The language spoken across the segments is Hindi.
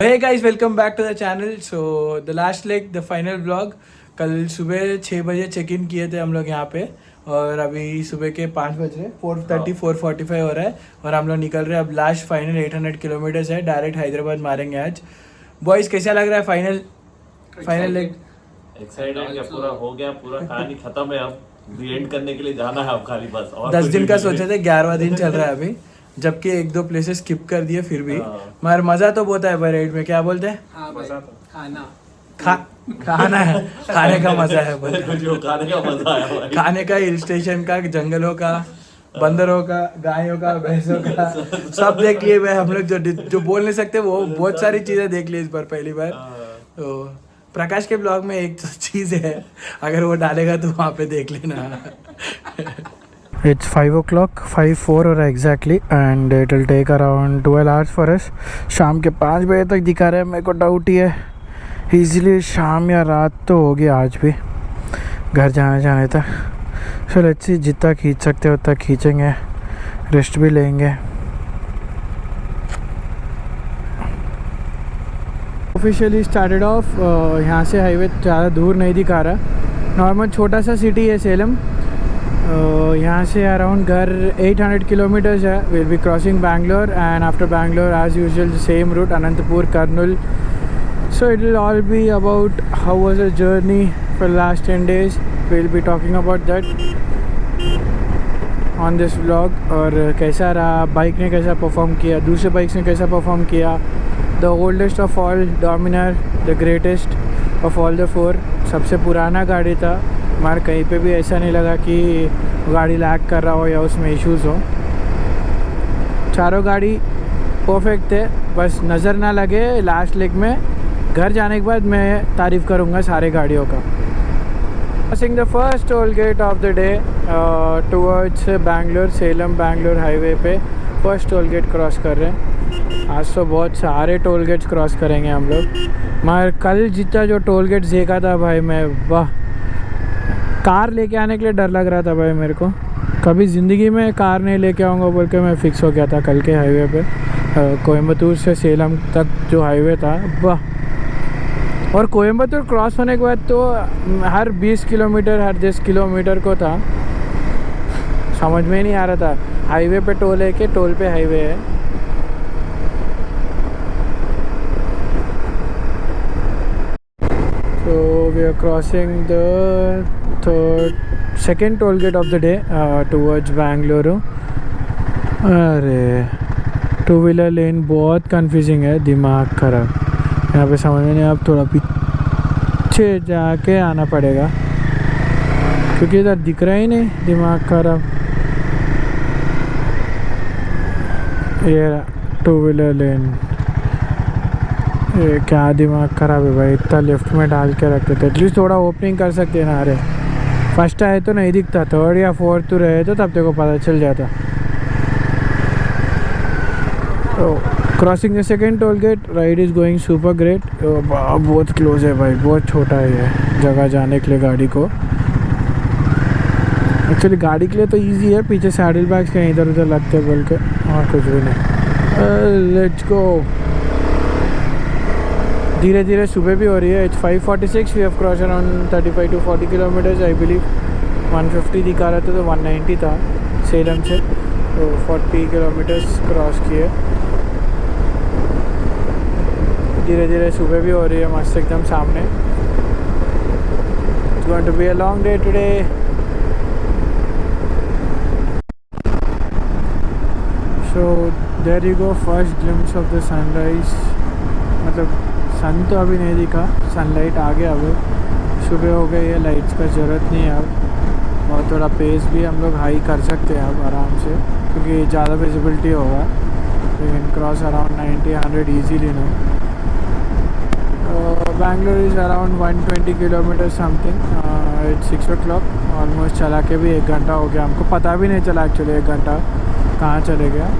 Hey guys, welcome back to the channel. So the last leg, the final vlog. कल सुबह 6 बजे चेक इन किए थे हम लोग यहाँ पे और अभी सुबह के 5 बज रहे 4:30 4:45 हो रहा है और हम लोग निकल रहे हैं अब लास्ट फाइनल 800 किलोमीटर्स है डायरेक्ट हैदराबाद मारेंगे आज। बॉयज कैसा लग रहा है फाइनल लेग? एक्साइटेड क्या पूरा हो गया, पूरा कहानी खत्म है। अब एंड करने के लिए जाना है अब खाली बस। और 10 दिन का सोचे थे 11वां दिन चल रहा है अभी, जबकि 1-2 प्लेसेस स्किप कर दिए फिर भी मगर मजा तो बहुत है भाई राइड में। क्या बोलते हैं? खाना है, खाने का मजा है जो खाने का मजा आया भाई। खाने का, हिल स्टेशन का, जंगलों का, बंदरों का, गायों का, भैंसों का सब देख लिए भाई हम लोग। जो बोल नहीं सकते वो बहुत सारी चीजें देख ली इस बार पहली बार। तो प्रकाश के ब्लॉग में एक चीज है, अगर वो डालेगा तो वहाँ पे देख लेना। It's 5 o'clock, 5:04 हो रहा है exactly and it will take around 12 hours for us. शाम के 5 बजे तक दिखा रहा है, मेरे को डाउट ही है ईजिली शाम या रात तो होगी आज भी घर जाने तक। सो लेट्स सी, जितना खींच सकते हो उतना खींचेंगे, रेस्ट भी लेंगे। ऑफिशियली स्टार्टेड ऑफ, यहाँ से हाईवे ज़्यादा दूर नहीं दिखा रहा, नॉर्मल छोटा सा सिटी है सेलम। यहाँ से अराउंड घर 800 किलोमीटर्स है। Will be crossing Bangalore and after Bangalore as usual same route Anantapur Kurnool. So it will all be about how was the journey for last 10 days। Will be talking about that on this vlog. और कैसा रहा, बाइक ने कैसा परफॉर्म किया, दूसरे बाइक्स ने कैसा परफॉर्म किया, the oldest of all Dominar, the greatest of all the 4, सबसे पुराना गाड़ी था। हमारे कहीं पे भी ऐसा नहीं लगा कि गाड़ी लैग कर रहा हो या उसमें इश्यूज़ हो। चारों गाड़ी परफेक्ट थे, बस नज़र ना लगे लास्ट लेग में। घर जाने के बाद मैं तारीफ़ करूँगा सारे गाड़ियों का। Crossing the first toll gate of the day towards Bangalore, Salem Bangalore highway पे फर्स्ट टोल गेट क्रॉस कर रहे हैं। आज तो बहुत सारे टोल गेट्स क्रॉस करेंगे हम लोग, मगर कल जितना जो टोल गेट्स देखा था भाई मैं, वाह। कार लेके आने के लिए डर लग रहा था भाई मेरे को, कभी ज़िंदगी में कार नहीं लेके आऊँगा बोल के मैं फ़िक्स हो गया था कल के हाईवे पे। कोयम्बतूर से सेलम तक जो हाईवे था, वाह। और कोयम्बतूर क्रॉस होने के बाद तो हर 20 किलोमीटर हर 10 किलोमीटर को था, समझ में ही नहीं आ रहा था हाईवे पे टोल है कि टोल पे हाईवे है। So we are crossing the second toll gate of the day towards Bangalore। अरे टू व्हीलर लेन बहुत कंफ्यूजिंग है, दिमाग खराब। यहाँ पे समझ में नहीं, आप थोड़ा पीछे जाके आना पड़ेगा क्योंकि इधर दिख रहा ही नहीं, दिमाग खराब। ये टू व्हीलर लेन, ये क्या दिमाग ख़राब है भाई, इतना लेफ्ट में डाल के रखते थे, एटलीस्ट थोड़ा ओपनिंग कर सकते ना। अरे फर्स्ट आए तो नहीं दिखता, थर्ड या फोर्थ रहे तो तब तेरे को पता चल जाता। तो crossing the second toll gate, ride is going super great. बहुत क्लोज है भाई, बहुत छोटा है ये जगह जाने के लिए गाड़ी को। एक्चुअली गाड़ी के लिए तो ईजी है, पीछे सैडल बैग्स कहीं इधर उधर लगते बोल के, और कुछ भी नहीं। Let's go. धीरे धीरे सुबह भी हो रही है। It's 5:46, we have cross around 35 to 40 kilometers I believe. 150 दिखा रहा था तो 190 था सेलम से, तो 40 किलोमीटर्स क्रॉस किए। धीरे धीरे सुबह भी हो रही है मस्त एकदम सामने। It's going to be a long day today. So there you go, first glimpse of the sunrise. मतलब सन तो अभी नहीं दिखा, सनलाइट आ गया। अब सुबह हो गई है, लाइट्स का ज़रूरत नहीं है अब। और थोड़ा पेस भी हम लोग हाई कर सकते हैं अब आराम से, क्योंकि ज़्यादा विजिबिलिटी होगा। तो can cross around 90-100 easily no. Bangalore is around 120 kilometer something. It's 6 o'clock almost. चला के भी 1 घंटा हो गया, हमको पता भी नहीं चला एक्चुअली 1 घंटा कहाँ चले गया।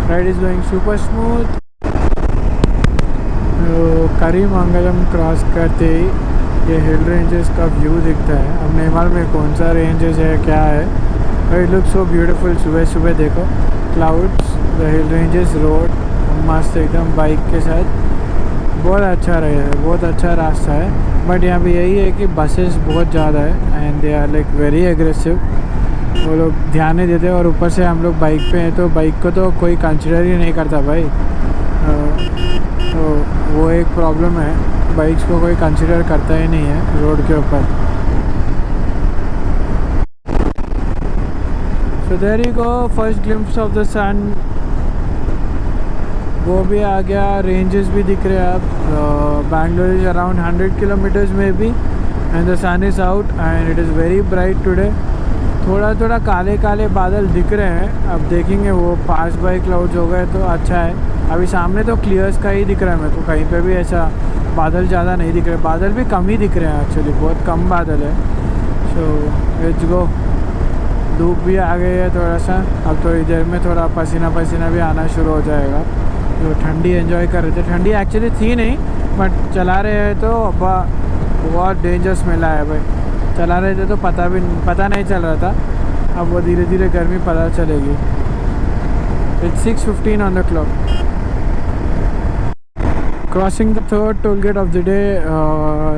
Ride is going super smooth. Karimangalam cross करते ही ये हिल रेंजेस का व्यू दिखता है। अब नहीं मालूम में कौन सा रेंजेस है क्या है, but it looks so beautiful. सुबह सुबह देखो, clouds, the hill ranges, road, मस्त एकदम बाइक के साथ। बहुत अच्छा बहुत अच्छा रास्ता है। बट यहाँ पे यही है कि बसेस बहुत ज़्यादा है and they are like very aggressive. वो लोग ध्यान नहीं देते और ऊपर से हम लोग बाइक पे हैं तो बाइक को तो कोई कंसिडर ही नहीं करता भाई। तो वो एक प्रॉब्लम है, बाइक्स को कोई कंसिडर करता ही नहीं है रोड के ऊपर। So there you go, first glimpse of the sun. वो भी आ गया, रेंजेस भी दिख रहे हैं अब। बैंगलोर इज़ अराउंड 100 किलोमीटर्स में भी and the sun is out and it is very bright today. थोड़ा थोड़ा काले काले बादल दिख रहे हैं, अब देखेंगे वो पास बाय क्लाउड्स हो गए तो अच्छा है। अभी सामने तो क्लियर स्काई ही दिख रहा है मेरे को, कहीं पे भी ऐसा बादल ज़्यादा नहीं दिख रहे। बादल भी कम ही दिख रहे हैं एक्चुअली, बहुत कम बादल है। So let's go. धूप भी आ गई है थोड़ा सा, अब थोड़ी देर में थोड़ा पसीना पसीना भी आना शुरू हो जाएगा। तो ठंडी एंजॉय कर रहे थे, ठंडी एक्चुअली थी नहीं बट चला रहे हैं तो अब्बा बहुत डेंजर स्मेल आया भाई। चला रहे थे तो पता नहीं चल रहा था, अब वो धीरे धीरे गर्मी पता चलेगी। It's 6:15 on the clock. Crossing the third toll gate of the day.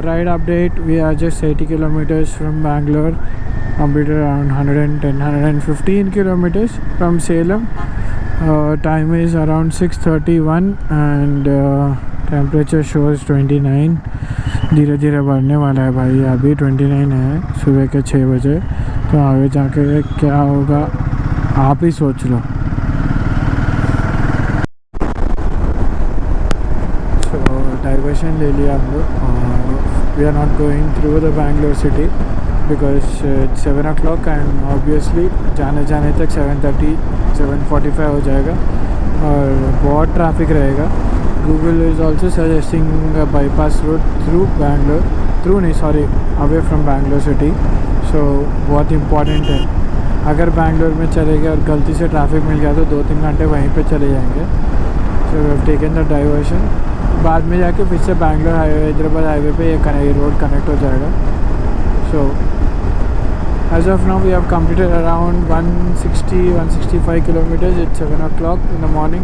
Ride update, we are just 80 kilometers from Bangalore, completed around 110-115 kilometers from Salem. Time is around 6:31 and temperature shows 29। धीरे धीरे बढ़ने वाला है भाई, अभी 29 है सुबह के 6 बजे। तो आगे जाके क्या होगा आप ही सोच लो। सो डाइवर्शन ले लिया हम लोग। We are not going through the Bangalore city because 7 o'clock and obviously जाने तक 7:45 हो जाएगा और बहुत ट्रैफिक रहेगा। Google is also suggesting bypass route through away from Bangalore city. So बहुत इम्पॉर्टेंट है, अगर बैंगलोर में चले गए और गलती से ट्रैफिक मिल गया तो 2-3 घंटे वहीं पे चले जाएंगे। So we have taken the diversion, बाद में जाके फिर से बैंगलोर हाईवे हैदराबाद हाईवे पे ये रोड कनेक्ट हो जाएगा। सो as of now we have completed around 165 kilometers. It's 7 o'clock in the morning,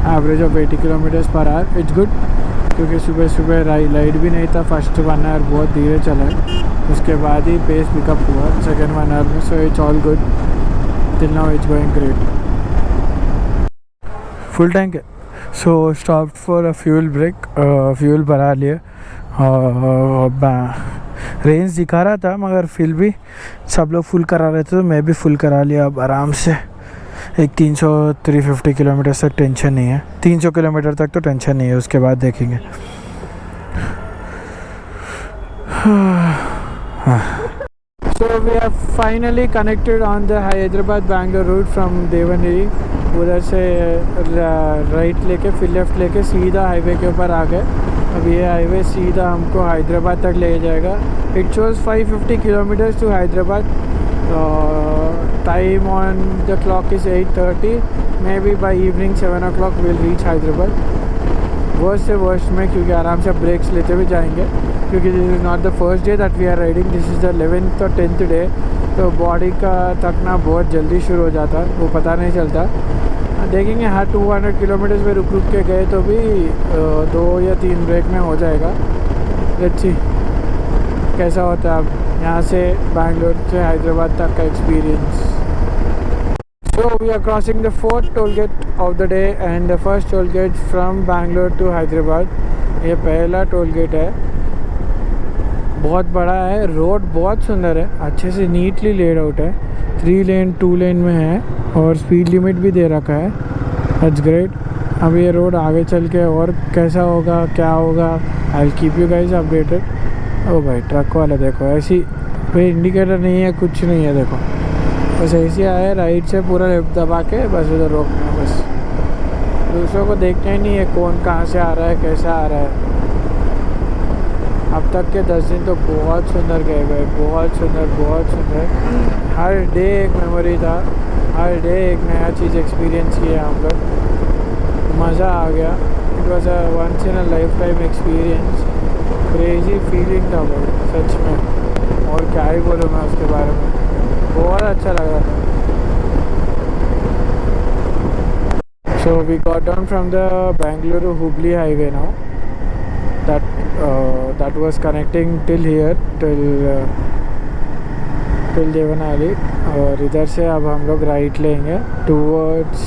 average of 80 kilometers per hour. It's good क्योंकि सुबह सुबह लाइट भी नहीं था। फर्स्ट 1 hour बहुत धीरे चला है, उसके बाद ही पेस पिकअप हुआ सेकेंड 1 hour में। So it's all good till now, it's going great. Full tank है। So stop for a fuel break, fuel भरा लिए। रेंज दिखा रहा था मगर फिर भी सब लोग फुल करा रहे थे तो मैं भी फुल करा लिया। अब आराम से एक 300-350 किलोमीटर तक टेंशन नहीं है, 300 किलोमीटर तक तो टेंशन नहीं है, उसके बाद देखेंगे। So we have finally connected on the Hyderabad Bangalore route from Davanagere. उधर से राइट लेके फिर लेफ़्ट लेके सीधा हाईवे के ऊपर आ गए। अब ये हाईवे सीधा हमको हैदराबाद तक ले जाएगा। It shows 550 kilometers to Hyderabad. Time on the clock is 8:30। May be by evening 7 o'clock will reach Hyderabad. Worst से वर्स्ट में, क्योंकि आराम से ब्रेक्स लेते हुए जाएंगे, क्योंकि this is not the first day that we are riding, this is the 11th और 10th डे। तो बॉडी का थकना बहुत जल्दी शुरू हो जाता है, वो पता नहीं चलता। देखेंगे हर 200 किलोमीटर्स में रुक के गए तो भी 2 या 3 ब्रेक में हो जाएगा। लेट्स सी कैसा होता है अब यहाँ से बैंगलोर से हैदराबाद तक का experience. So we are crossing the 4th toll gate of the day and the first toll gate from Bangalore to Hyderabad. ये पहला टोल गेट है, बहुत बड़ा है, रोड बहुत सुंदर है, अच्छे से नीटली लेड आउट है। 3 लेन 2 लेन में है और स्पीड लिमिट भी दे रखा है। That's great. अब ये रोड आगे चल के और कैसा होगा क्या होगा, I will keep you guys updated. ओ भाई ट्रक वाला देखो, ऐसी कोई इंडिकेटर नहीं है, कुछ नहीं है, देखो बस ऐसे आया राइट से पूरा लेफ्ट दबा के बस उधर रोकना है। बस दूसरों को देखना ही नहीं है कौन कहाँ से आ रहा है कैसा आ रहा है। अब तक के 10 दिन तो बहुत सुंदर गए भाई, बहुत सुंदर। हर डे एक मेमोरी था, हर डे एक नया चीज़ एक्सपीरियंस किया हम लोग, मज़ा आ गया। It was a once in a life time experience, crazy feeling था भाई सच में, और क्या ही बोलूँ मैं उसके बारे में, बहुत अच्छा लग रहा था। So we got down from the Bangalore Hubli highway now. That was connecting till here, till देवनाली, और इधर से अब हम लोग राइट लेंगे टूवर्ड्स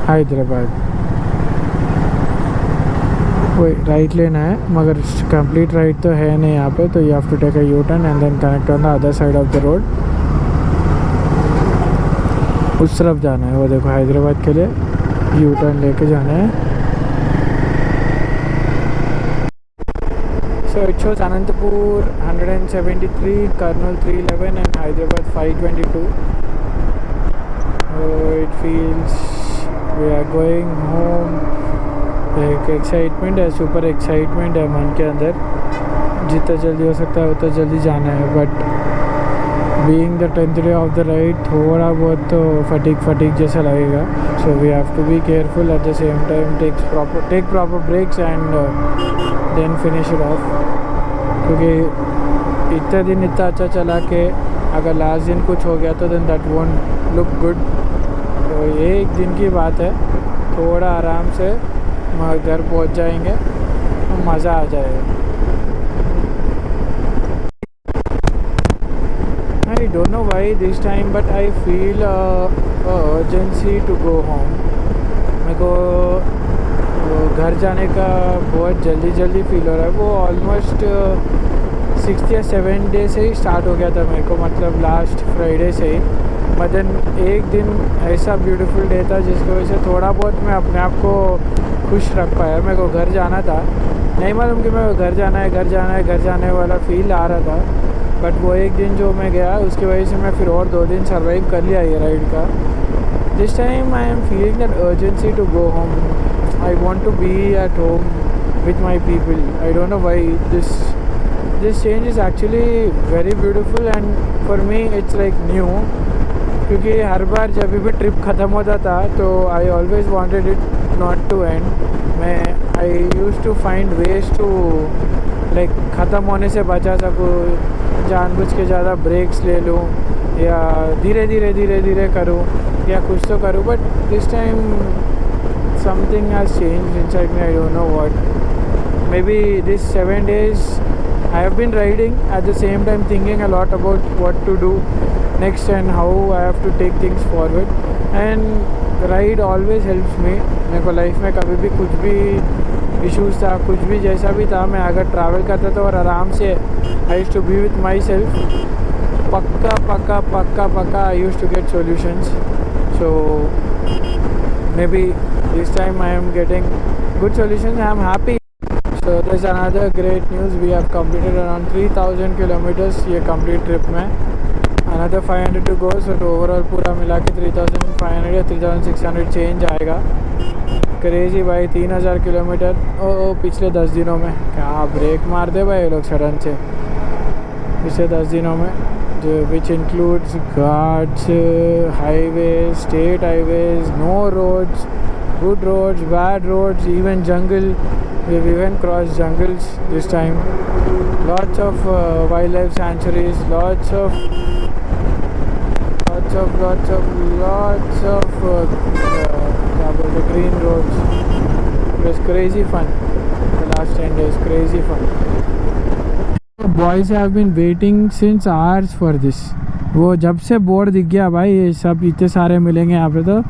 हैदराबाद। वही राइट लेना है, मगर कंप्लीट राइट तो है नहीं यहाँ पे, तो you have to take a U turn and then connect on the other side of the road. उस तरफ जाना है, वो देखो हैदराबाद के लिए यू टर्न लेके जाना है। So it shows Anantapur 173, Kurnool 311 and Hyderabad 522. It feels we are going home. एक एक्साइटमेंट है, सुपर एक्साइटमेंट है मन के अंदर। जितना जल्दी हो सकता है उतना जल्दी जाना है, but being the 10th day of the ride थोड़ा बहुत तो फटीक जैसा लगेगा। So we have to be careful at the same time, take proper breaks and then finish it off. क्योंकि इतने दिन इतना अच्छा चला के अगर लास्ट दिन कुछ हो गया तो then that won't look good. तो ये एक दिन की बात है, थोड़ा आराम से घर पहुंच जाएंगे तो मज़ा आ जाएगा। I don't know why this time, but I feel urgency to go home. मेरे को घर जाने का बहुत जल्दी फील हो रहा है। वो ऑलमोस्ट 6 या 7 डे से ही स्टार्ट हो गया था मेरे को, मतलब लास्ट फ्राइडे से ही। मदन एक दिन ऐसा ब्यूटीफुल डे था जिसकी वजह से थोड़ा बहुत मैं अपने आप को खुश रख पाया। मेरे को घर जाना था, नहीं मालूम कि मैं घर जाने वाला फील आ रहा था, बट वो एक दिन जो मैं गया उसकी वजह से मैं फिर और 2 दिन सर्वाइव कर लिया ये राइड का। This time I am feeling that urgency to go home. I want to be at home with my people. I don't know why this change is actually very beautiful and for me it's like new. क्योंकि हर बार जब भी ट्रिप ख़त्म होता था तो I always wanted it not to end. I used to find ways to like ख़त्म होने से बचा सकूँ, जानबूझ के ज़्यादा ब्रेक्स ले लूँ या धीरे करूँ या कुछ तो करूँ। But this time something has changed inside me, I don't know what. May be this 7 days I have been riding at the same time thinking a lot about what to do next and how I have to take things forward, and ride always helps me। मेरे को लाइफ में कभी भी कुछ भी इश्यूज़ था, कुछ भी जैसा भी था, मैं अगर ट्रैवल करता था और आराम से I used to be with myself, पक्का I used to get solutions. So maybe this time I am getting good solutions, I am happy. So there's another great news, we have completed around 3000 kilometers ये complete trip में, another 500 to go, so overall पूरा मिला के 3500 या 3600 चेंज आएगा। क्रेजी भाई, 3000 किलोमीटर पिछले 10 दिनों में। क्या ब्रेक मार दे भाई ये लोग सडन से पिछले 10 दिनों में, जो which includes ghats, highways, state highways, no roads, good roads, bad roads, even jungle. We've even crossed jungles this time. Lots of wildlife sanctuaries, lots of green roads. It was crazy fun. The last 10 days, crazy fun. The boys have been waiting since hours for this. वो जब से बोर्ड दिख गया भाई ये सब इतने सारे मिलेंगे यहाँ पे, तो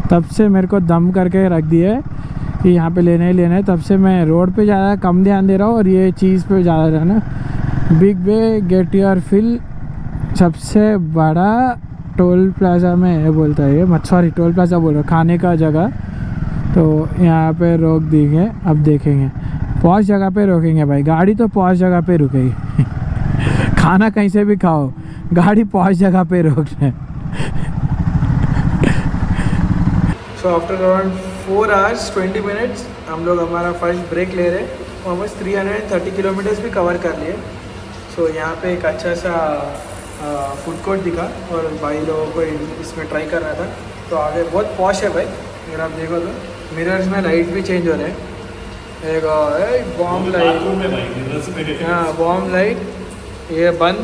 तब से मेरे को दम करके रख दिया है कि यहाँ पे लेना ही लेना है। तब से मैं रोड पे ज़्यादा कम ध्यान दे रहा हूँ और ये चीज़ पे ज़्यादा रहना। Big bay get your fill, सबसे बड़ा टोल प्लाज़ा में है बोलता है ये, सॉरी टोल प्लाज़ा बोल रहा हूँ, खाने का जगह। तो यहाँ पे रोक देंगे, अब देखेंगे। पॉश जगह पे रोकेंगे भाई, गाड़ी तो पॉश जगह पे रुकेगी खाना कहीं से भी खाओ, गाड़ी पॉश जगह पे रोक रहे। So after around 4 hours 20 minutes हम लोग हमारा फर्स्ट ब्रेक ले रहे हैं। ऑलमोस्ट 330 किलोमीटर्स भी कवर कर लिए। सो यहाँ पे एक अच्छा सा फूड कोर्ट दिखा और भाई लोगों को इसमें ट्राई कर रहा था। तो आगे बहुत पॉश है भाई, अगर आप देखो तो मिरर्स में लाइट भी चेंज हो रहे हैं। एक बॉम्ब लाइट, हाँ बॉम्ब लाइट, ये बंद,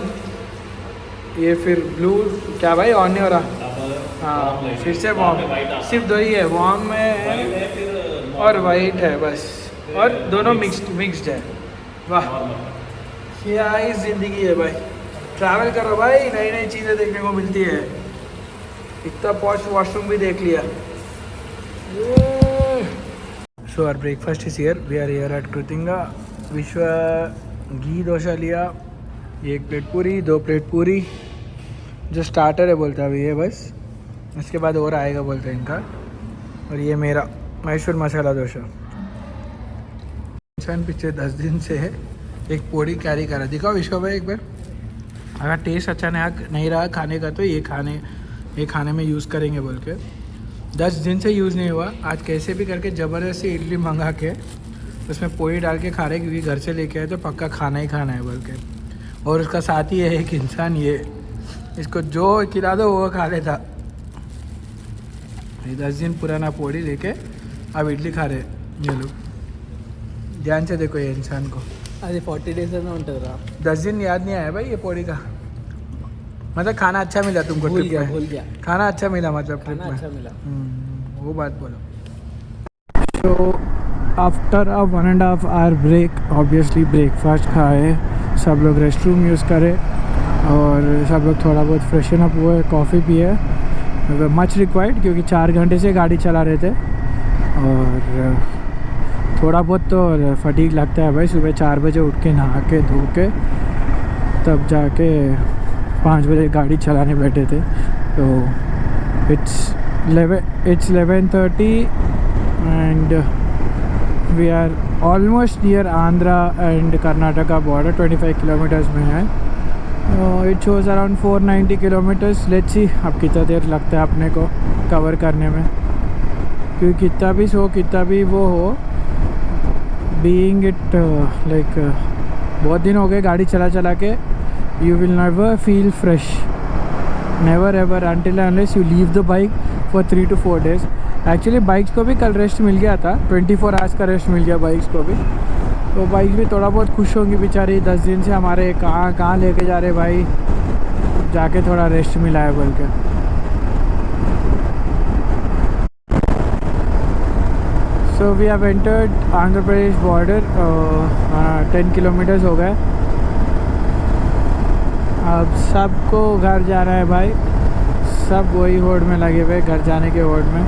ये फिर ब्लू, क्या भाई ऑन नहीं हो रहा, हाँ फिर से वार्म, सिर्फ दो ही है, वार्म में और वाइट है बस, और दोनों मिक्स्ड है। वाह क्या ही ज़िंदगी है भाई, ट्रैवल करो भाई, नई नई चीज़ें देखने को मिलती है। इतना पॉश वॉशरूम भी देख लिया। So our breakfast is here, we are here at Krithinga. Vishwa ghee dosa लिया, 1 प्लेट पूरी, 2 प्लेट पूरी, जो स्टार्टर है बोलता है अभी ये बस, इसके बाद और आएगा बोलते हैं इनका। और ये मेरा मैसूर मसाला डोसा। इंसान पिछले 10 दिन से एक पोड़ी कैरी करा, दिखाओ विश्व भाई एक बार। अगर टेस्ट अच्छा नहीं रहा खाने का तो ये खाने में यूज़ करेंगे बोल के। 10 दिन से यूज़ नहीं हुआ, आज कैसे भी करके ज़बरदस्ती इडली मंगा के उसमें पोड़ी डाल के खा रहे, क्योंकि घर से लेके आए तो पक्का खाना ही खाना है बोल के। और उसका साथी है एक इंसान, ये इसको जो खिला दो वो खा लेता। ये 10 दिन पुराना पोड़ी लेके अब इडली खा रहे ये लोग। ध्यान से देखो ये इंसान को, अरे 40 days में उठा रहा, 10 दिन याद नहीं आया भाई ये पोड़ी का। मतलब खाना अच्छा मिला तुमको? भूल ट्रिप में गया खाना अच्छा मिला, मतलब ट्रिप में अच्छा मिला। वो बात बोलो। तो after a 1.5 hour break, obviously breakfast खाए, सब लोग रेस्ट रूम यूज़ करे और सब लोग थोड़ा बहुत फ्रेशन अप हुए, कॉफ़ी पिए, मच रिक्वायर्ड, क्योंकि 4 घंटे से गाड़ी चला रहे थे और थोड़ा बहुत तो फटीग लगता है भाई। सुबह 4 बजे उठ के नहा के धो के तब जाके 5 बजे गाड़ी चलाने बैठे थे। तो it's 11:30 and we are almost near Andhra and Karnataka border, 25 kilometers में है। It shows around 490 kilometers. Let's see अब कितना देर लगता है अपने को कवर करने में, क्योंकि कितना भी वो हो, बीइंग इट लाइक बहुत दिन हो गए गाड़ी चला के, you will never feel fresh, never ever until unless you leave the bike for 3 to 4 days. Actually bikes को भी कल रेस्ट मिल गया था, 24 आवर्स का रेस्ट मिल गया बाइक्स को भी। तो बाइक भी थोड़ा बहुत खुश होंगी बेचारी, 10 दिन से हमारे कहाँ लेके जा रहे भाई, जाके थोड़ा रेस्ट मिला है बोल के। So we have entered Andhra Pradesh border, 10 kilometers हो गए। अब सबको घर जाना है भाई, सब वही होड़ में लगे हुए, घर जाने के होड़ में।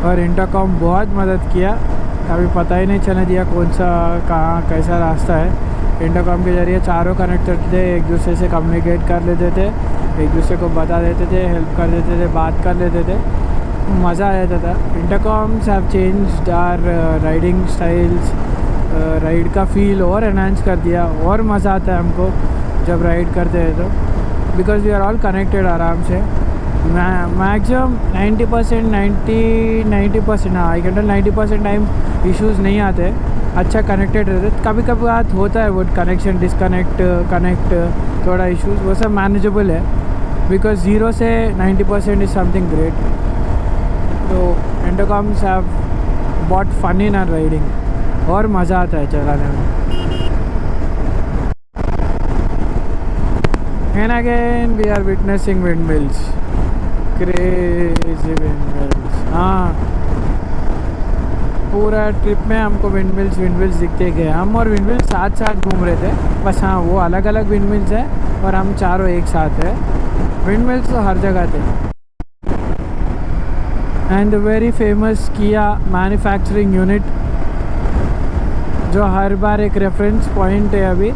और इंटरकॉम बहुत मदद किया, कभी पता ही नहीं चलने दिया कौन सा कहाँ कैसा रास्ता है। इंटरकॉम के ज़रिए चारों कनेक्ट करते थे, एक दूसरे से कम्युनिकेट कर लेते थे, एक दूसरे को बता देते थे, हेल्प कर देते थे, बात कर लेते थे, मज़ा आ जाता था। Intercoms have changed our riding styles, ride का फील और एनहांस कर दिया, और मज़ा आता है हमको जब राइड करते हैं तो, because we are all connected आराम से। मैक्सिमम 90% हाँ, I can tell 90% time issues नहीं आते, अच्छा कनेक्टेड रहते। कभी कभी बात होता है वो कनेक्शन डिसकनेक्ट कनेक्ट थोड़ा इश्यूज़, वो सब मैनेजेबल है, बिकॉज 0 से 90% इज़ समथिंग ग्रेट। तो intercoms have brought fun in our riding, और मज़ा आता है चलाने में। And again we are witnessing windmills, crazy windmills। हाँ, पूरा ट्रिप में हमको विंडमिल्स दिखते गए, हम और विंडमिल्स साथ घूम रहे थे बस। हाँ, वो अलग अलग विंडमिल्स है और हम चारों एक साथ है। विंडमिल्स तो हर जगह थे। एंड द वेरी फेमस किया मैन्युफैक्चरिंग यूनिट, जो हर बार एक रेफरेंस पॉइंट है। अभी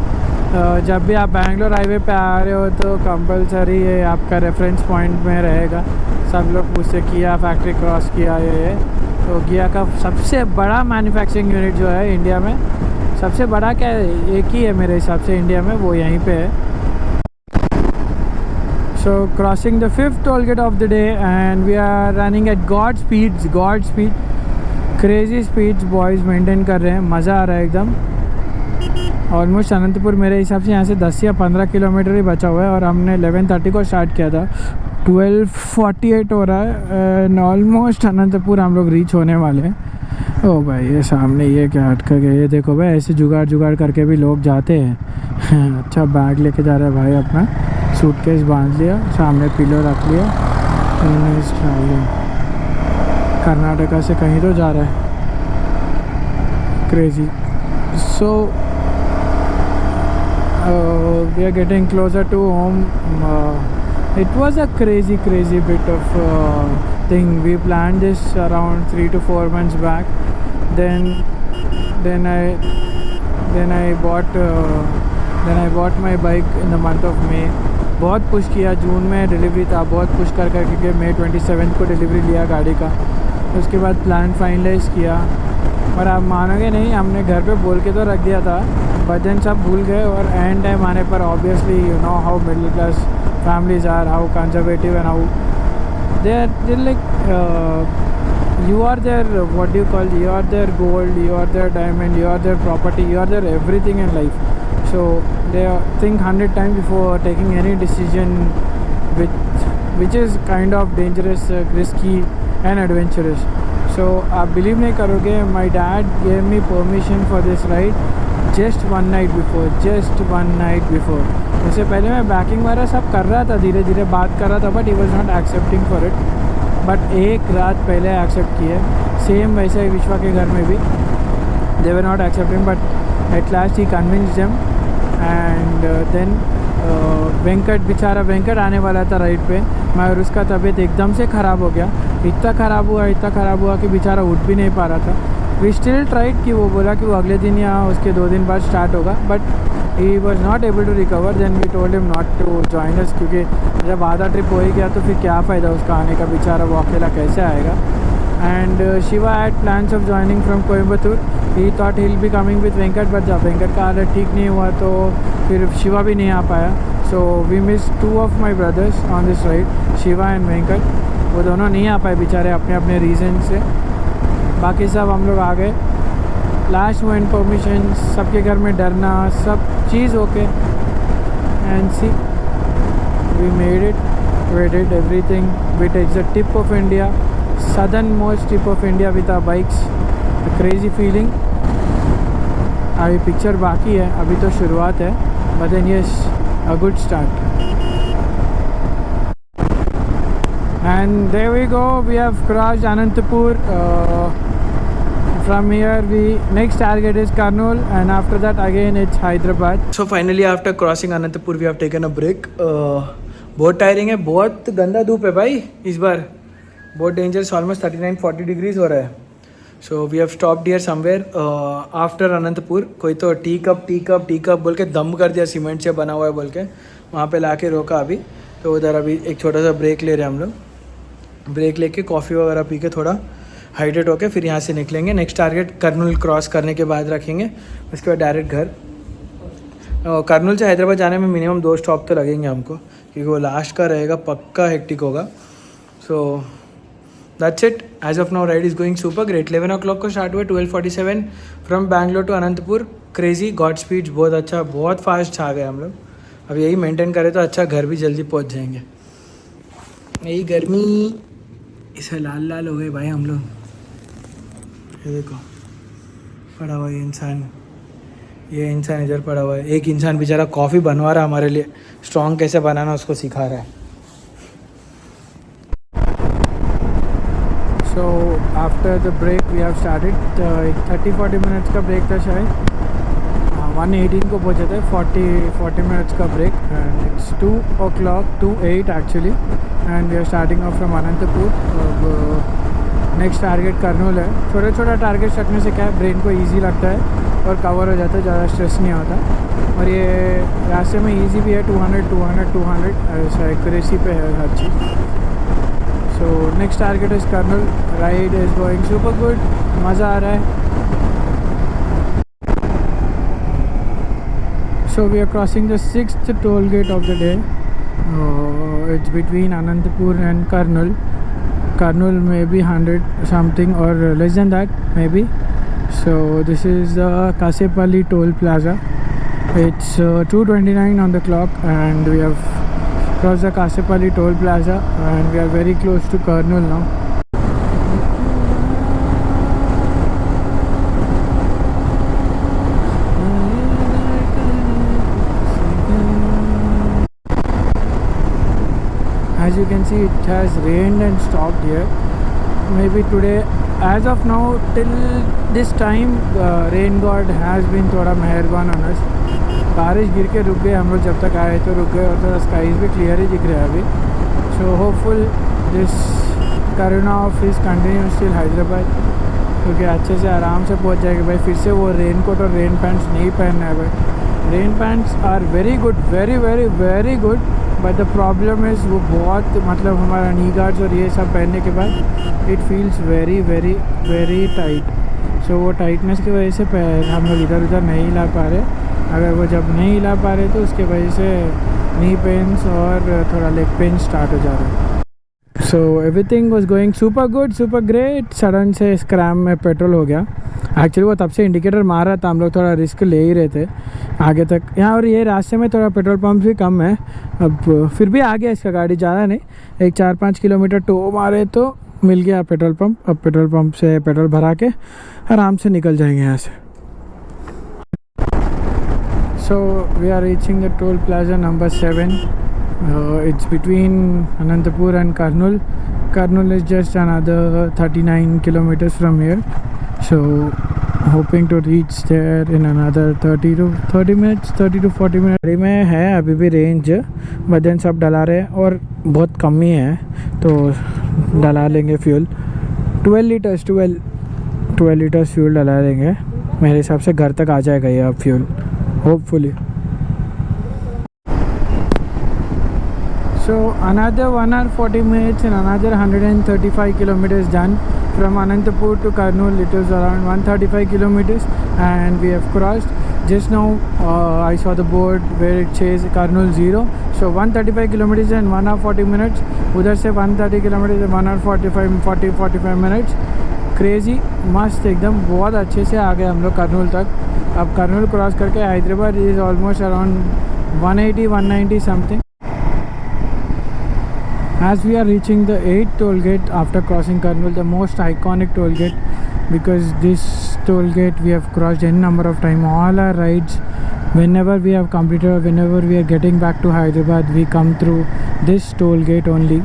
जब भी आप बैंगलोर हाईवे पे आ रहे हो तो कंपलसरी ये आपका रेफरेंस पॉइंट में रहेगा। सब लोग पूछते किया फैक्ट्री क्रॉस किया ये। तो किया का सबसे बड़ा मैन्युफैक्चरिंग यूनिट जो है इंडिया में, सबसे बड़ा क्या है, एक ही है मेरे हिसाब से इंडिया में, वो यहीं पे है। So crossing the 5th toll gate of the day and we are running at god speed, crazy speeds boys maintain कर रहे हैं, मज़ा आ रहा है एकदम। ऑलमोस्ट अनंतपुर मेरे हिसाब से यहाँ से 10 या 15 किलोमीटर ही बचा हुआ है, और हमने 11:30 को स्टार्ट किया था, 12:48 हो रहा है एंड ऑलमोस्ट अनंतपुर हम लोग रीच होने वाले हैं। ओ भाई ये सामने ये क्या अटका गया, ये देखो भाई, ऐसे जुगाड़ करके भी लोग जाते हैं। अच्छा बैग लेके जा रहा है भाई अपना, सूटकेस बांध लिया, सामने पिलो रख लिया, इज ट्रैवलिंग कर्नाटका से कहीं तो जा रहा है crazy so we are getting closer to home it was a crazy bit of thing. We planned this around 3 to 4 months back. Then I bought my bike in the month of May. बहुत पुश किया, जून में डिलीवरी था, बहुत पुश कर करके May 27 को डिलीवरी लिया गाड़ी का. उसके बाद प्लान फाइनलाइज किया, पर आप मानोगे नहीं, हमने घर पे बोल के तो रख दिया था, बट सब भूल गए. और एंड टाइम आने पर obviously you know how middle class families are, how conservative and how they're like you are their what do you call, you are their gold, you are their diamond, you are their property, you are their everything in life. So they think 100 times before taking any decision which is kind of dangerous, risky and adventurous. So आप believe नहीं करोगे, my dad gave me permission for this ride just one night before. उससे पहले मैं बैकिंग वगैरह सब कर रहा था, धीरे धीरे बात कर रहा था, but he was not accepting for it. But एक रात पहले एक्सेप्ट किए. सेम वैसे विश्वा के घर में भी they were not accepting, but at last ही convinced them. And then Venkat आने वाला था राइड पे, मगर उसका तबीयत एकदम से ख़राब हो गया. इतना ख़राब हुआ कि बेचारा उठ भी नहीं पा रहा था. वी स्टिल ट्राइड कि वो बोला कि वो अगले दिन या उसके 2 दिन बाद स्टार्ट होगा, but he was not able to recover. Then we told him not to join us, क्योंकि जब आधा ट्रिप हो ही गया तो फिर क्या फ़ायदा उसका आने का, बेचारा वो अकेला कैसे आएगा. And Shiva had plans of joining from Coimbatore. He thought he'll be coming with Venkat, but जब वेंकट का हालत ठीक नहीं हुआ तो फिर शिवा भी नहीं आ पाया. So we miss 2 of my brothers on this ride, Shiva and Venkat. वो दोनों नहीं आ पाए बेचारे अपने अपने रीज़न से. बाकी सब हम लोग आ गए. लास्ट मोमेंट परमिशन, सबके घर में डरना, सब चीज़ okay. And see we made it, we did everything. We take the tip of India, southernmost tip of India with our bikes. Crazy feeling. अभी पिक्चर बाकी है, अभी तो शुरुआत है, but then yes a good start. And there we go, we have crossed Anantapur. From here we next target is Kurnool, and after that again it's Hyderabad. So finally after crossing Anantapur we have taken a break. बहुत टायरिंग है, बहुत गंदा धूप है भाई इस बार, बहुत डेंजरस. ऑलमोस्ट 39-40 डिग्रीज हो रहा है. So we have stopped here somewhere after Anantapur. कोई तो टी कप बोल के दम कर दिया, सीमेंट से बना हुआ है बोल के, वहाँ पे ला के रोका. अभी तो उधर अभी एक छोटा सा ब्रेक ले रहे हैं हम लोग. ब्रेक लेके कॉफ़ी वगैरह पी के थोड़ा हाइड्रेट होके फिर यहाँ से निकलेंगे. नेक्स्ट टारगेट कर्नूल क्रॉस करने के बाद रखेंगे, उसके बाद डायरेक्ट घर. कर्नूल से हैदराबाद जाने में मिनिमम 2 स्टॉप तो लगेंगे हमको, क्योंकि वो लास्ट का रहेगा, पक्का हेक्टिक होगा. So that's it. As of now ride is going super great. 11 o'clock को स्टार्ट हुआ, 12:47 from Bangalore to Anantapur. Crazy god speed, बहुत अच्छा, बहुत फास्ट छा गए हम लोग. अब यही मेंटेन करें तो अच्छा, घर भी जल्दी पहुँच जाएंगे. यही गर्मी, इसे लाल हो गए भाई हम लोग. ये देखो पड़ा हुआ ये इंसान इधर पड़ा हुआ है. एक इंसान बेचारा कॉफ़ी बनवा रहा है हमारे लिए, स्ट्रॉन्ग कैसे बनाना उसको सिखा रहा है. So after the break we have started. 30-40 minutes का ब्रेक था शायद. 1:18 को पहुँचे थे. 40 मिनट्स का break. And it's 2 o'clock to 8 actually. And we are starting off from Anantapur. Next target Kurnool है. छोटा टारगेट रखने से क्या है, ब्रेन को इजी लगता है और कवर हो जाता है, ज़्यादा स्ट्रेस नहीं होता. और ये रास्ते में इजी भी है. 200 एक्यूरेसी पे है हर चीज़. So next target is Kurnool. Ride is going super good, मज़ा आ रहा है. So we are crossing the 6th toll gate of the day. It's between Anantapur and Kurnool. Kurnool may be 100 something or less than that maybe. So this is the Kasepalli toll plaza. It's 2:29 on the clock and we have crossed the Kasepalli toll plaza and we are very close to Kurnool now. As you you can see, it has rained and stopped here. Maybe today, as of now, till this time, rain god has been थोड़ा मेहरबान on us. बारिश गिर के रुक गए, हम लोग जब तक आए तो रुक गए, और थोड़ा स्काईज भी क्लियर ही दिख रहा है अभी. सो hopeful this corona of is continue still Hyderabad, क्योंकि अच्छे से आराम से पहुंच जाएगा भाई. फिर से वो रेन कोट और रेन पैंट्स नहीं पहनना है भाई. Rain pants are very good, very very very good, but the problem is वो बहुत मतलब हमारा नी गार्ड्स और ये सब पहनने के बाद it feels very very very tight. So वो टाइटनेस की वजह से पैर हम लोग इधर उधर नहीं हिला पा रहे. अगर वो जब नहीं हिला पा रहे तो उसके वजह से नी पेन्स और थोड़ा लेग पेन स्टार्ट हो जा रहा है. So everything was going super good, super great. Sudden से स्क्रैम में पेट्रोल हो गया. एक्चुअली वो तब से इंडिकेटर मार रहा था, हम लोग थोड़ा रिस्क ले ही रहे थे आगे तक यहाँ, और ये रास्ते में थोड़ा पेट्रोल पंप भी कम है. अब फिर भी आ गया इसका गाड़ी, ज़्यादा नहीं, एक 4-5 किलोमीटर टो मारे तो मिल गया पेट्रोल पंप. अब पेट्रोल पंप से पेट्रोल भरा के आराम से निकल जाएंगे यहाँ से. So we are reaching the toll plaza number 7. It's between Anantapur and Karnool. Karnool is just another 39 kilometers from here. So hoping to reach there in another 30 to 40 minutes. गाड़ी में है अभी भी रेंज, बदन सब डला रहे और बहुत कम ही है तो डला लेंगे फ्यूल. 12 लीटर्स फ्यूल डला लेंगे. मेरे हिसाब से घर तक आ जाएगा ये अब fuel, hopefully. So another 1 hour 40 minutes and another 135 kilometers done from Anantapur to Karnool. It was around 135 kilometers and we have crossed. Just now I saw the board where it says Karnool 0. So 135 kilometers and 1 hour 40 minutes. उधर से 130 kilometers and 1 hour 45 minutes. Crazy मस्त एकदम, बहुत अच्छे से आ गए हम लोग करनूल तक. अब करनूल क्रॉस करके Hyderabad is almost around 180-190 something. As we are reaching the 8th toll gate after crossing Karnool, the most iconic toll gate, because this toll gate we have crossed any number of times. All our rides, whenever we have completed or whenever we are getting back to Hyderabad, we come through this toll gate only.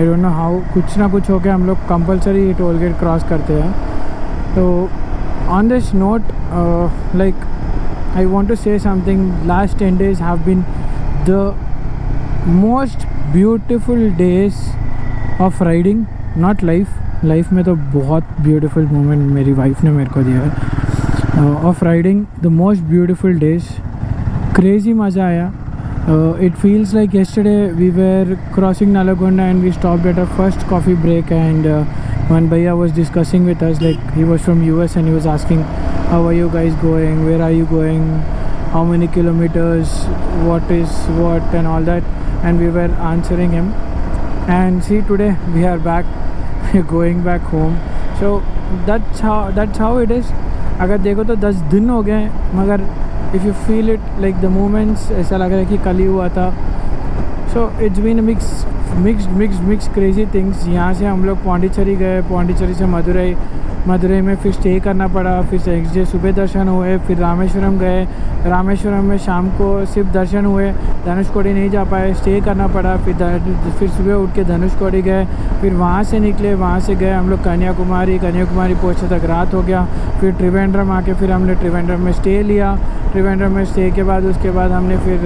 I don't know how, कुछ ना कुछ हो के हम लोग compulsory toll gate cross करते हैं. So on this note, like I want to say something. Last 10 days have been the most beautiful days of riding, not life में तो बहुत ब्यूटीफुल मोमेंट मेरी वाइफ ने मेरे को दिया है. Of riding the most beautiful days, crazy मज़ा आया. It feels like yesterday we were crossing Nalagonda and we stopped at our first coffee break, and one bhaiya was discussing with us, like he was from US and he was asking how are you guys going, where are you going, how many kilometers, what is what and all that, and we were answering him. And see, today we are back going back home. So that's how it is. अगर देखो तो 10 दिन हो गए, मगर if you feel it like the moments ऐसा लग रहा है कि कल ही हुआ था. So it's been a mixed crazy things. यहाँ से हम लोग पौंडीचेरी गए, पौंडीचेरी से मदुरई में फिर स्टे करना पड़ा. फिर से नेक्स्ट डे सुबह दर्शन हुए, फिर रामेश्वरम गए. रामेश्वरम में शाम को सिर्फ दर्शन हुए, धनुषकोडी नहीं जा पाए, स्टे करना पड़ा. फिर सुबह उठ के धनुषकोडी गए, फिर वहाँ से निकले, वहाँ से गए हम लोग कन्याकुमारी पहुँचे तक रात हो गया. फिर त्रिवेंद्रम आके फिर हमने त्रिवेंद्रम में स्टे लिया. त्रिवेंद्रम में स्टे के बाद उसके बाद हमने फिर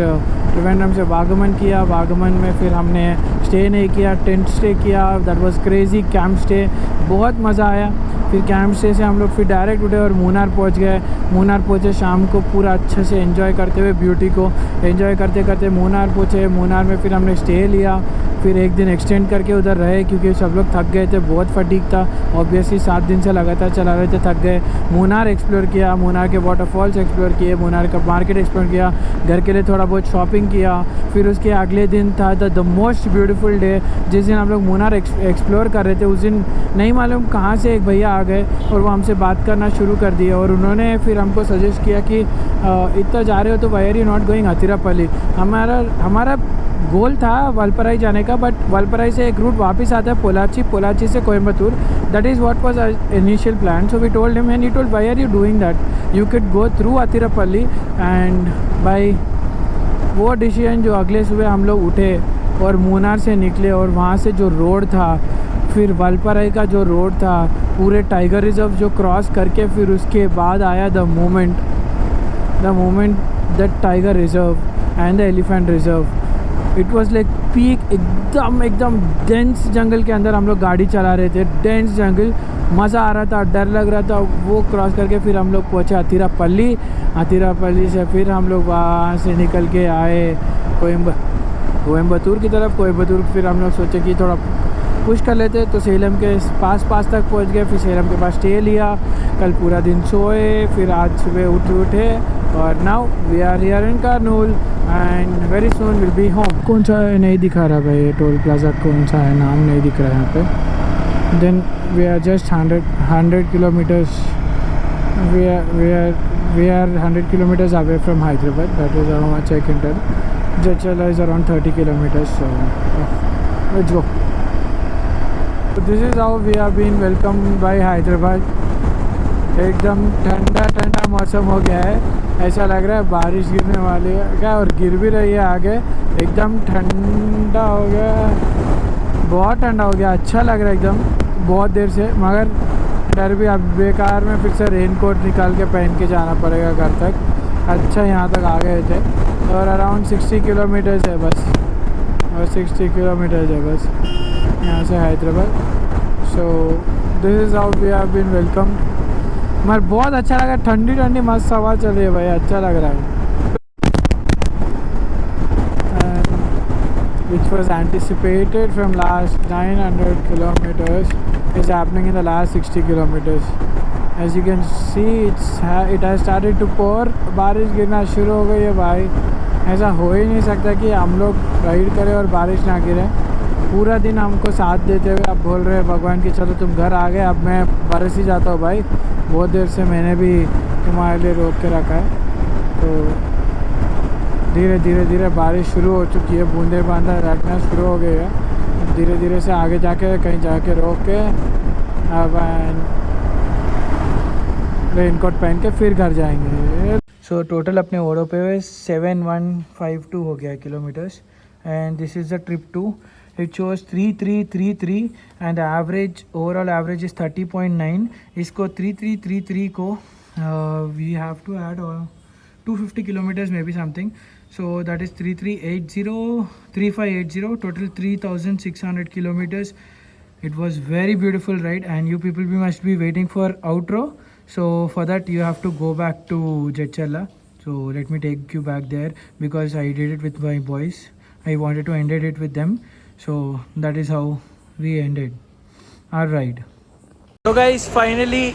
त्रिवेंद्रम से वागमन किया. वागमन में फिर हमने स्टे नहीं किया, टेंट स्टे किया. That was crazy camp stay, बहुत मज़ा आया. फिर कैंप स्टे से हम लोग फिर डायरेक्ट उठे और मूनार पहुंच गए. मूनार पहुंचे शाम को, पूरा अच्छे से एंजॉय करते हुए ब्यूटी को एंजॉय करते करते मूनार पहुंचे. मूनार में फिर हमने स्टे लिया. फिर एक दिन एक्सटेंड करके उधर रहे क्योंकि सब लोग थक गए थे, बहुत फटीक था ऑब्वियसली. 7 दिन से लगातार चला रहे थे, थक गए. मूनार एक्सप्लोर किया, मूनार के वाटरफॉल्स एक्सप्लोर किए, मूनार का मार्केट एक्सप्लोर किया, घर के लिए थोड़ा बहुत शॉपिंग किया. फिर उसके अगले दिन था द मोस्ट ब्यूटीफुल डे, जिस दिन हम लोग मूनार एक्सप्लोर कर रहे थे. उस दिन नहीं मालूम कहाँ से एक भैया आ गए और वो हमसे बात करना शुरू कर दिया. और उन्होंने फिर हमको सजेस्ट किया कि इतना जा रहे हो तो why are you not going Athirappilly. हमारा गोल था वालपराई जाने का, बट वालपराई से एक रूट वापस आता है पोलाची से Coimbatore. That is what was our initial plan. So we told him and he told why are you doing that, you can go through Athirappilly. And by वो डिसीजन जो अगले सुबह हम लोग उठे और मूनार से निकले और वहाँ से जो रोड था, फिर वालपराई का जो रोड था, पूरे टाइगर रिजर्व जो क्रॉस करके फिर उसके बाद आया the moment that tiger reserve and the elephant reserve. It was like peak, एकदम डेंस जंगल के अंदर हम लोग गाड़ी चला रहे थे, डेंस जंगल, मज़ा आ रहा था, डर लग रहा था। वो क्रॉस करके फिर हम लोग पहुँचे अतिरापल्ली से फिर हम लोग वहाँ से निकल के आए कोयम्बतूर की तरफ। कोयम्बतूर फिर हम लोग सोचे कि थोड़ा पुश कर लेते, तो सेलम के पास तक पहुंच गए। फिर सेलम के पास स्टे लिया, कल पूरा दिन सोए, फिर आज सुबह उठे और now we are here in Kurnool and very soon will be home. कौन सा नहीं दिखा रहा भाई, टोल प्लाजा कौन सा है, नाम नहीं दिख रहा है यहाँ पे। Then we are just 100 kilometers, we are 100 kilometers away from Hyderabad. That is how much I can tell. Jadcherla is around 30 kilometers, so let's go. So this is how we have been welcomed by Hyderabad. एकदम ठंडा मौसम हो गया है, ऐसा लग रहा है बारिश गिरने वाली है क्या, और गिर भी रही है आगे। एकदम ठंडा हो गया, बहुत ठंडा हो गया, अच्छा लग रहा है एकदम बहुत देर से। मगर डर भी, अब बेकार में फिर से रेनकोट निकाल के पहन के जाना पड़ेगा घर तक। अच्छा यहाँ तक आ गए थे और अराउंड 60 किलोमीटर्स है बस, और 60 किलोमीटर्स है बस यहाँ से Hyderabad. So this is how we have been welcome. मगर बहुत अच्छा लगा, ठंडी मस्त हवा चल रही है भाई, अच्छा लग रहा है। Which was anticipated from last 900 kilometers is happening in the last 60 kilometers. As you can see, it has started to pour. बारिश गिरना शुरू हो गई है भाई। ऐसा हो ही नहीं सकता कि हम लोग राइड करें और बारिश ना गिरे। पूरा दिन हमको साथ देते हुए अब बोल रहे हैं भगवान की चलो तुम घर आ गए, अब मैं बरस ही जाता हूँ भाई। बहुत देर से मैंने भी तुम्हारे लिए रोक के रखा है। तो धीरे बारिश शुरू हो चुकी है, बूंदे बांदा रखना शुरू हो गई है। धीरे से आगे जाके कहीं जाके रोक के अब रेनकोट पहन के फिर घर जाएंगे। सो टोटल अपने ओडो पे 7152 हो गया kilometers and this is the trip two. It shows 3333 and average, overall average is 30.9। इसको 3333 को we have to add 250 kilometers maybe something, so that is 3580, total 3600 kilometers. It was very beautiful ride and you people must be waiting for outro, so for that you have to go back to Jadcherla. So let me take you back there because I did it with my boys. I wanted to end it with them, so that is how we ended our ride. So guys, finally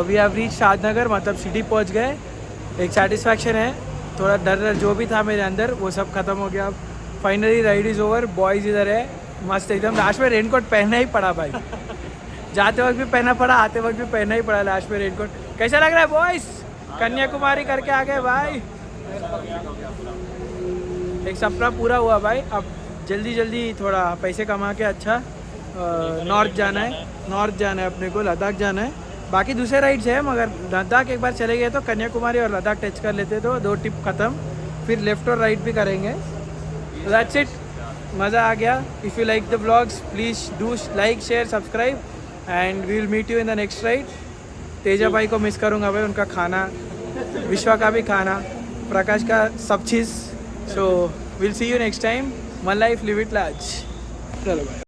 we have reached Shadnagar, मतलब सिटी पहुंच गए। एक सेटिस्फैक्शन है, थोड़ा डर जो भी था मेरे अंदर वो सब खत्म हो गया। अब finally ride is over, boys इधर है मस्त एकदम। लास्ट में रेनकोट पहनना ही पड़ा भाई, जाते वक्त भी पहनना पड़ा, आते वक्त भी पहनना ही पड़ा लास्ट में रेनकोट। कैसा लग रहा है बॉयज़? कन्याकुमारी करके आ गए भाई, एक सपना पूरा हुआ भाई। अब जल्दी थोड़ा पैसे कमा के अच्छा नॉर्थ जाना है अपने को, लद्दाख जाना है। बाकी दूसरे राइड्स है मगर लद्दाख एक बार चले गए तो कन्याकुमारी और लद्दाख टच कर लेते तो 2 ट्रिप ख़त्म, फिर लेफ़्ट और राइट भी करेंगे। दैट्स इट, मज़ा आ गया। If you like the vlogs please do like share subscribe and we will meet you in the next ride. Teja भाई को मिस करूँगा भाई, उनका खाना, विश्वा का भी खाना, प्रकाश का सब चीज़। So will see you next time. One life live it large. चलो भाई।